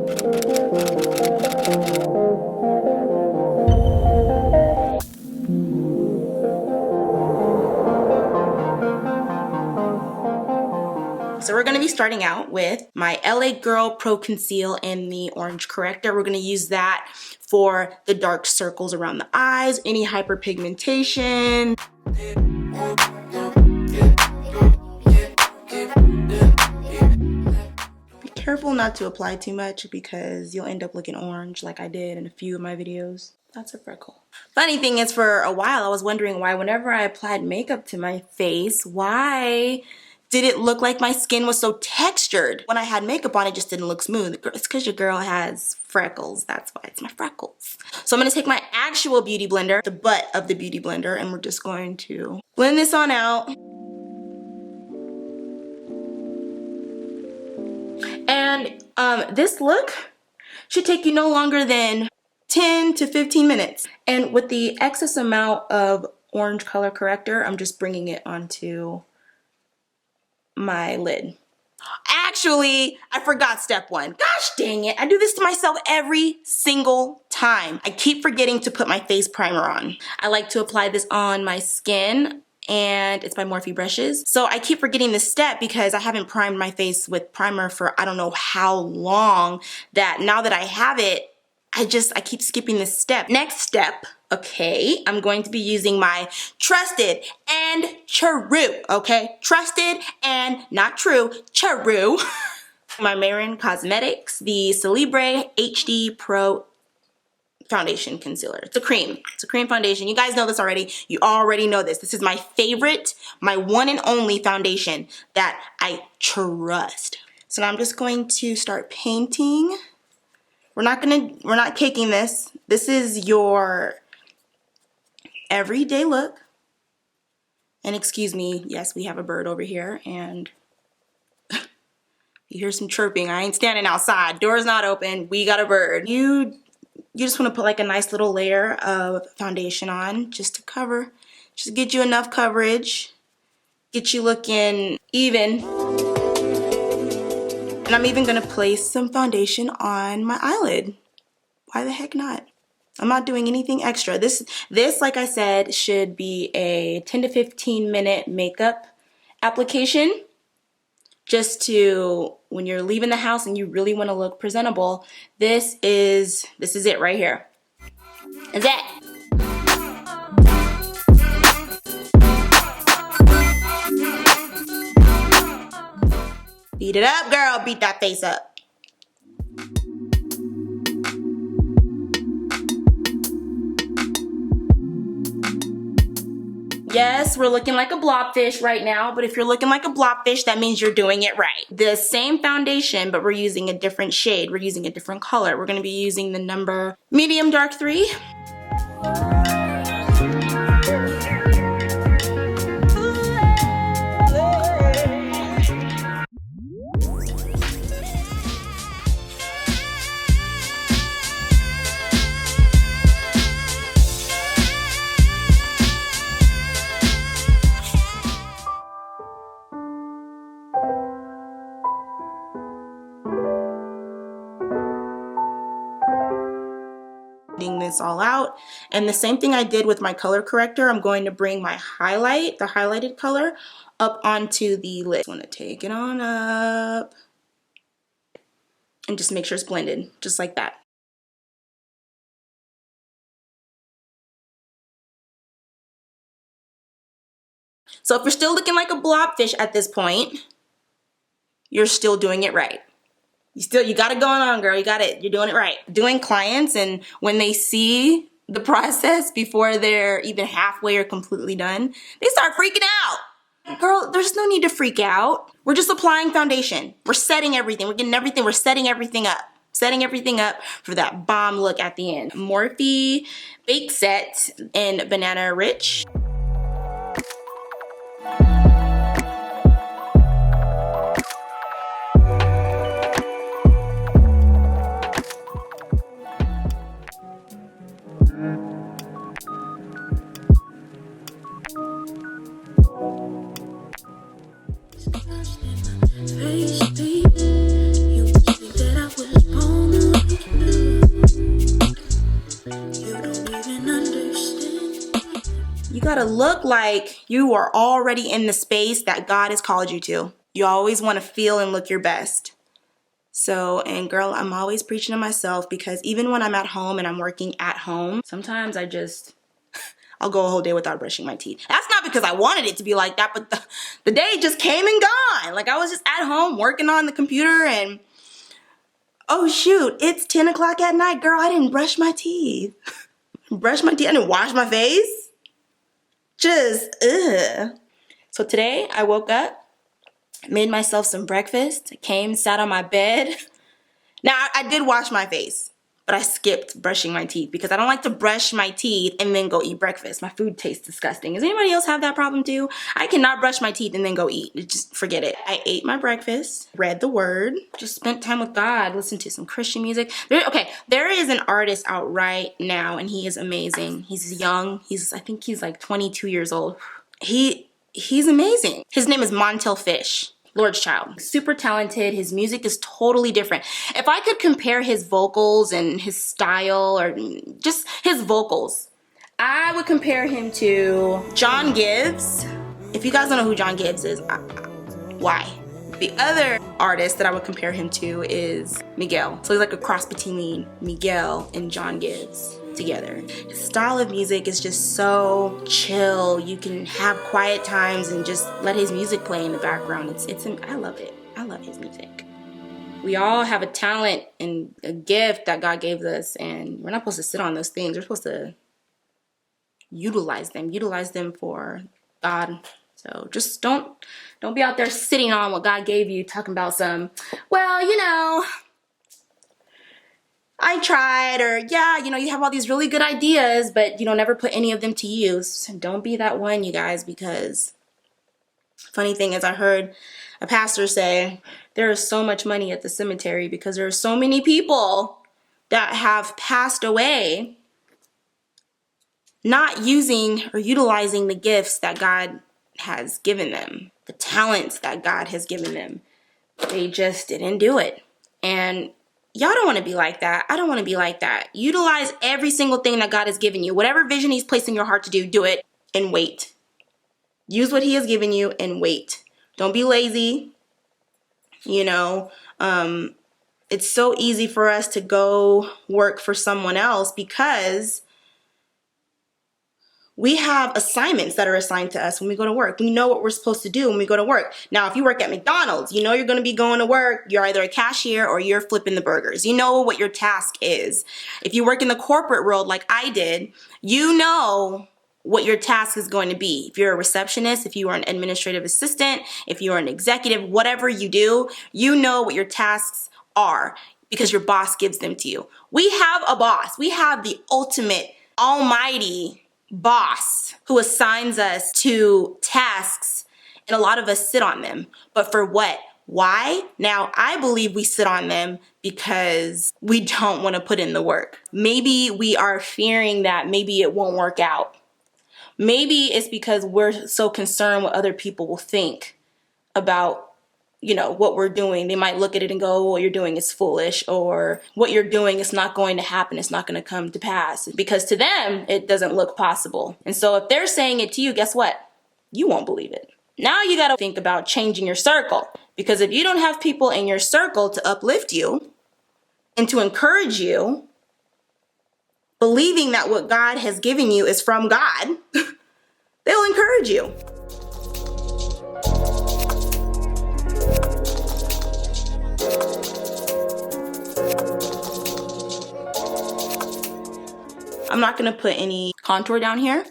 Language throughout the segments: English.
So we're going to be starting out with my LA Girl Pro Conceal in the orange corrector. We're going to use that for the dark circles around the eyes, any hyperpigmentation. Be careful not to apply too much because you'll end up looking orange like I did in a few of my videos. That's a freckle. Funny thing is, for a while I was wondering why whenever I applied makeup to my face, why did it look like my skin was so textured? When I had makeup on, it just didn't look smooth. It's because your girl has freckles. That's why it's my freckles. So I'm going to take my actual beauty blender, the butt of the beauty blender, and we're just going to blend this on out. And this look should take you no longer than 10 to 15 minutes. And with the excess amount of orange color corrector, I'm just bringing it onto my lid. Actually, I forgot step one. Gosh dang it. I do this to myself every single time. I keep forgetting to put my face primer on. I like to apply this on my skin, and it's by Morphe brushes. So I keep forgetting this step because I haven't primed my face with primer for I don't know how long, that now that I have it, I keep skipping this step. Next step, okay, I'm going to be using my trusted and true, okay? Trusted and not true, true. My Mehron Cosmetics, the Celebre HD Pro Foundation Concealer. It's a cream. It's a cream foundation. You guys know this already. You already know this. This is my favorite, my one and only foundation that I trust. So now I'm just going to start painting. We're not caking this. This is your everyday look. And excuse me, yes, we have a bird over here, and you hear some chirping. I ain't standing outside. Door's not open. We got a bird. You just want to put like a nice little layer of foundation on just to cover, just get you enough coverage, get you looking even. And I'm even gonna place some foundation on my eyelid. Why the heck not? I'm not doing anything extra. This, like I said, should be a 10 to 15 minute makeup application. Just to, when you're leaving the house and you really wanna look presentable, this is it right here. Is it? Beat it up, girl. Beat that face up. Yes, we're looking like a blobfish right now, but if you're looking like a blobfish, that means you're doing it right. The same foundation, but we're using a different shade. We're using a different color. We're going to be using the number medium dark 3. This all out, and the same thing I did with my color corrector, I'm going to bring my highlight, the highlighted color, up onto the lid. I want to take it on up and just make sure it's blended, just like that. So if you're still looking like a blobfish at this point, you're still doing it right. You got it going on, girl. You got it. You're doing it right. Doing clients, and when they see the process before they're even halfway or completely done, they start freaking out. Girl, there's no need to freak out. We're just applying foundation. We're setting everything. We're getting everything. We're setting everything up. Setting everything up for that bomb look at the end. Morphe Bake Set in Banana Rich. You think that I was born look like you are already in the space that God has called you to. You always want to feel and look your best. So, and girl, I'm always preaching to myself, because even when I'm at home and I'm working at home, sometimes I'll go a whole day without brushing my teeth. That's not because I wanted it to be like that, but the day just came and gone. Like, I was just at home working on the computer and, oh shoot, it's 10 o'clock at night. Girl, I didn't brush my teeth. I didn't wash my face. Just, ugh. So today I woke up, made myself some breakfast, came, sat on my bed. Now, I did wash my face, but I skipped brushing my teeth because I don't like to brush my teeth and then go eat breakfast. My food tastes disgusting. Does anybody else have that problem too? I cannot brush my teeth and then go eat. Just forget it. I ate my breakfast, read the word, just spent time with God, listened to some Christian music. There is an artist out right now, and he is amazing. He's young. I think he's like 22 years old. He's amazing. His name is Montel Fish. Lord's child. Super talented. His music is totally different. If I could compare his vocals and his style, or just his vocals, I would compare him to John Gibbs. If you guys don't know who John Gibbs is, why? The other artist that I would compare him to is Miguel. So he's like a cross between Miguel and John Gibbs together. His style of music is just so chill. You can have quiet times and just let his music play in the background. I love it. I love his music. We all have a talent and a gift that God gave us, and we're not supposed to sit on those things. We're supposed to utilize them for God. So just don't be out there sitting on what God gave you, talking about some, well, you know, I tried, or yeah, you know, you have all these really good ideas, but you don't never put any of them to use. Don't be that one, you guys, because funny thing is, I heard a pastor say there is so much money at the cemetery because there are so many people that have passed away not using or utilizing the gifts that God has given them, the talents that God has given them. They just didn't do it. And y'all don't want to be like that. I don't want to be like that. Utilize every single thing that God has given you. Whatever vision he's placed in your heart to do it and wait. Use what he has given you and wait. Don't be lazy. You know, it's so easy for us to go work for someone else because we have assignments that are assigned to us when we go to work. We know what we're supposed to do when we go to work. Now, if you work at McDonald's, you know you're going to be going to work. You're either a cashier or you're flipping the burgers. You know what your task is. If you work in the corporate world like I did, you know what your task is going to be. If you're a receptionist, if you are an administrative assistant, if you are an executive, whatever you do, you know what your tasks are because your boss gives them to you. We have a boss. We have the ultimate, almighty boss who assigns us to tasks, and a lot of us sit on them. But for what? Why? Now, I believe we sit on them because we don't want to put in the work. Maybe we are fearing that maybe it won't work out. Maybe it's because we're so concerned what other people will think about, you know, what we're doing. They might look at it and go, what you're doing is foolish, or what you're doing is not going to happen. It's not going to come to pass, because to them, it doesn't look possible. And so if they're saying it to you, guess what? You won't believe it. Now you got to think about changing your circle, because if you don't have people in your circle to uplift you and to encourage you, believing that what God has given you is from God, they'll encourage you. I'm not going to put any contour down here.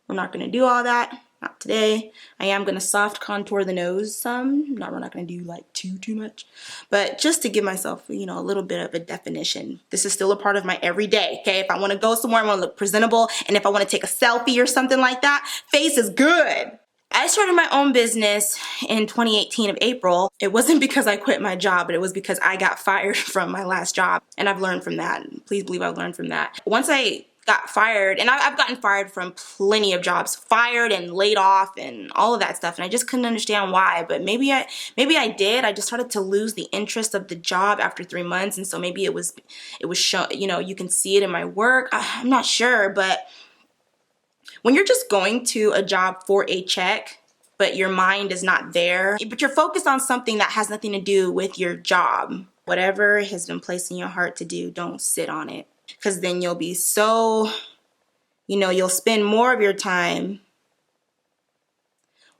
I'm not going to do all that. Not today. I am going to soft contour the nose some. We're not going to do like too much. But just to give myself, you know, a little bit of a definition. This is still a part of my everyday, okay? If I want to go somewhere, I want to look presentable. And if I want to take a selfie or something like that, face is good. I started my own business in 2018 of April. It wasn't because I quit my job, but it was because I got fired from my last job. And I've learned from that. Please believe I've learned from that. Once I got fired, and I've gotten fired from plenty of jobs, fired and laid off and all of that stuff, and I just couldn't understand why. But maybe I did. I just started to lose the interest of the job after 3 months, and so maybe it was shown, you know, you can see it in my work. I'm not sure, but When you're just going to a job for a check, but your mind is not there, but you're focused on something that has nothing to do with your job, whatever has been placed in your heart to do, don't sit on it. Because then you'll be so, you'll spend more of your time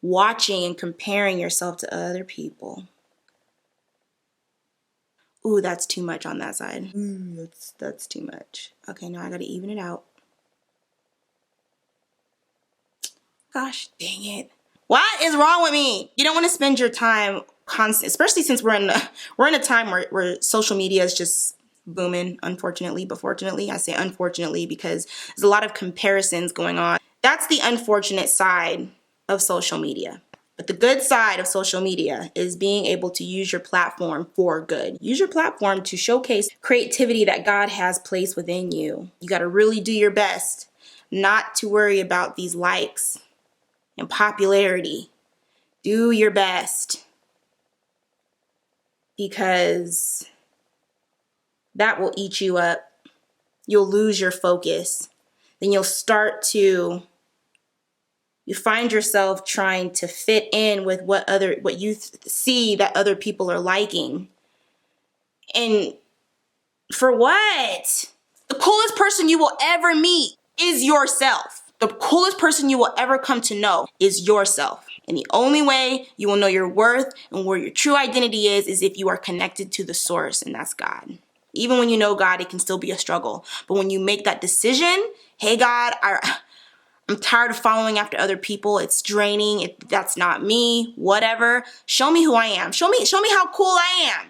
watching and comparing yourself to other people. Ooh, that's too much on that side. Ooh, that's too much. Okay, now I gotta even it out. Gosh dang it. What is wrong with me? You don't want to spend your time constant, especially since we're in a time where social media is just booming, unfortunately. But fortunately, I say unfortunately because there's a lot of comparisons going on. That's the unfortunate side of social media. But the good side of social media is being able to use your platform for good. Use your platform to showcase creativity that God has placed within you. You got to really do your best not to worry about these likes and popularity. Do your best, because that will eat you up. You'll lose your focus. Then you find yourself trying to fit in with what you see that other people are liking. And for what? The coolest person you will ever meet is yourself. The coolest person you will ever come to know is yourself. And the only way you will know your worth and where your true identity is if you are connected to the source, and that's God. Even when you know God, it can still be a struggle. But when you make that decision, hey God, I'm tired of following after other people. It's draining. That's not me. Whatever. Show me who I am. Show me how cool I am.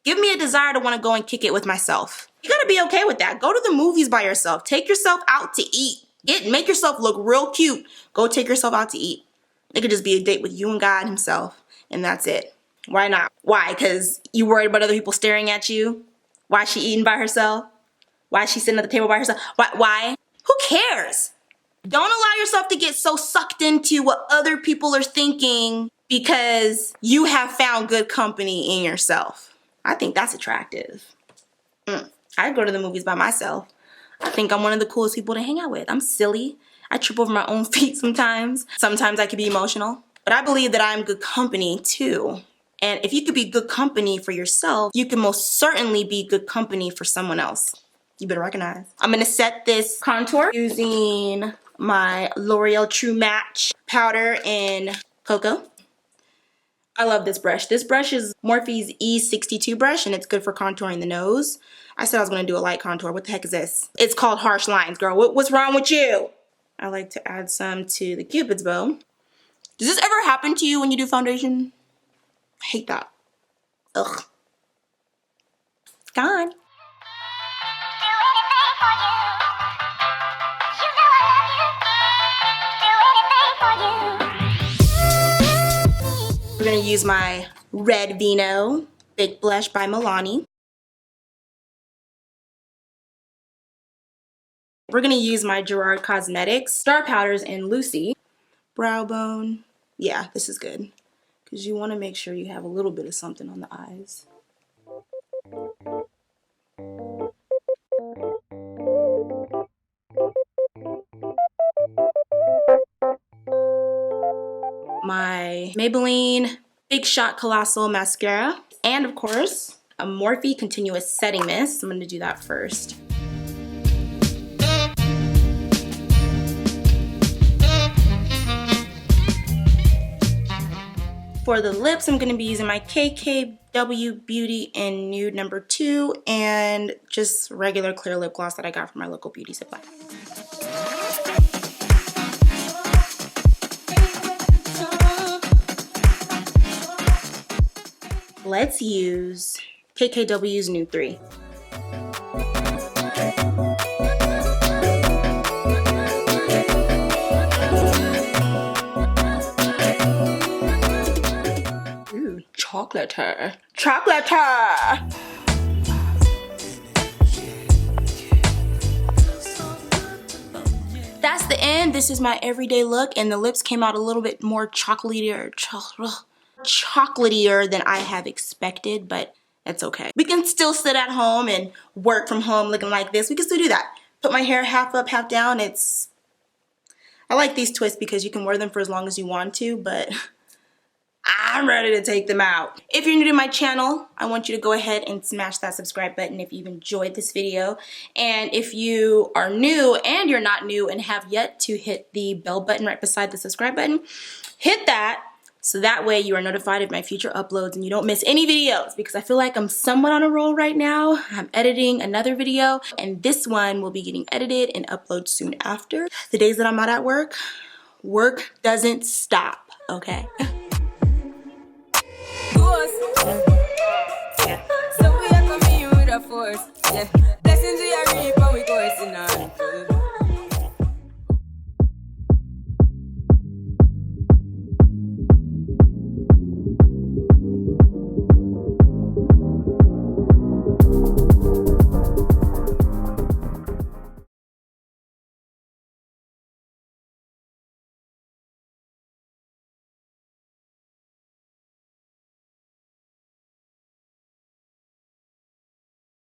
Give me a desire to want to go and kick it with myself. You gotta be okay with that. Go to the movies by yourself. Take yourself out to eat. Make yourself look real cute. Go take yourself out to eat. It could just be a date with you and God himself, and that's it. Why not? Why? Because you worried about other people staring at you? Why is she eating by herself? Why is she sitting at the table by herself? Why? Who cares? Don't allow yourself to get so sucked into what other people are thinking because you have found good company in yourself. I think that's attractive. I go to the movies by myself. I think I'm one of the coolest people to hang out with. I'm silly. I trip over my own feet sometimes. Sometimes I can be emotional. But I believe that I'm good company too. And if you could be good company for yourself, you can most certainly be good company for someone else. You better recognize. I'm gonna set this contour using my L'Oreal True Match powder in Cocoa. I love this brush. This brush is Morphe's E62 brush, and it's good for contouring the nose. I said I was gonna do a light contour. What the heck is this? It's called Harsh Lines, girl. What's wrong with you? I like to add some to the Cupid's bow. Does this ever happen to you when you do foundation? I hate that. Ugh. Gone. We're gonna use my red Vino Big Blush by Milani. We're gonna use my GERARD Cosmetics Star Powders in Lucy. Brow bone. Yeah, this is good. Because you wanna make sure you have a little bit of something on the eyes. My Maybelline Big Shot Colossal mascara. And of course, a Morphe Continuous Setting Mist. I'm gonna do that first. For the lips, I'm gonna be using my KKW Beauty in Nude number 2 and just regular clear lip gloss that I got from my local beauty supply. Let's use KKW's Nude 3. Ooh, chocolate. Chocolate! That's the end. This is my everyday look, and the lips came out a little bit more chocolatier than I have expected, but that's okay. We can still sit at home and work from home looking like this. We can still do that. Put my hair half up, half down. I I like these twists because you can wear them for as long as you want to, but I'm ready to take them out. If you're new to my channel, I want you to go ahead and smash that subscribe button if you've enjoyed this video. And if you are new and you're not new and have yet to hit the bell button right beside the subscribe button, hit that so that way you are notified of my future uploads and you don't miss any videos, because I feel like I'm somewhat on a roll right now. I'm editing another video and this one will be getting edited and uploaded soon after. The days that I'm not at work, work doesn't stop, okay? So we are coming with a force, yeah. Blessings we are reaping, we coursing on.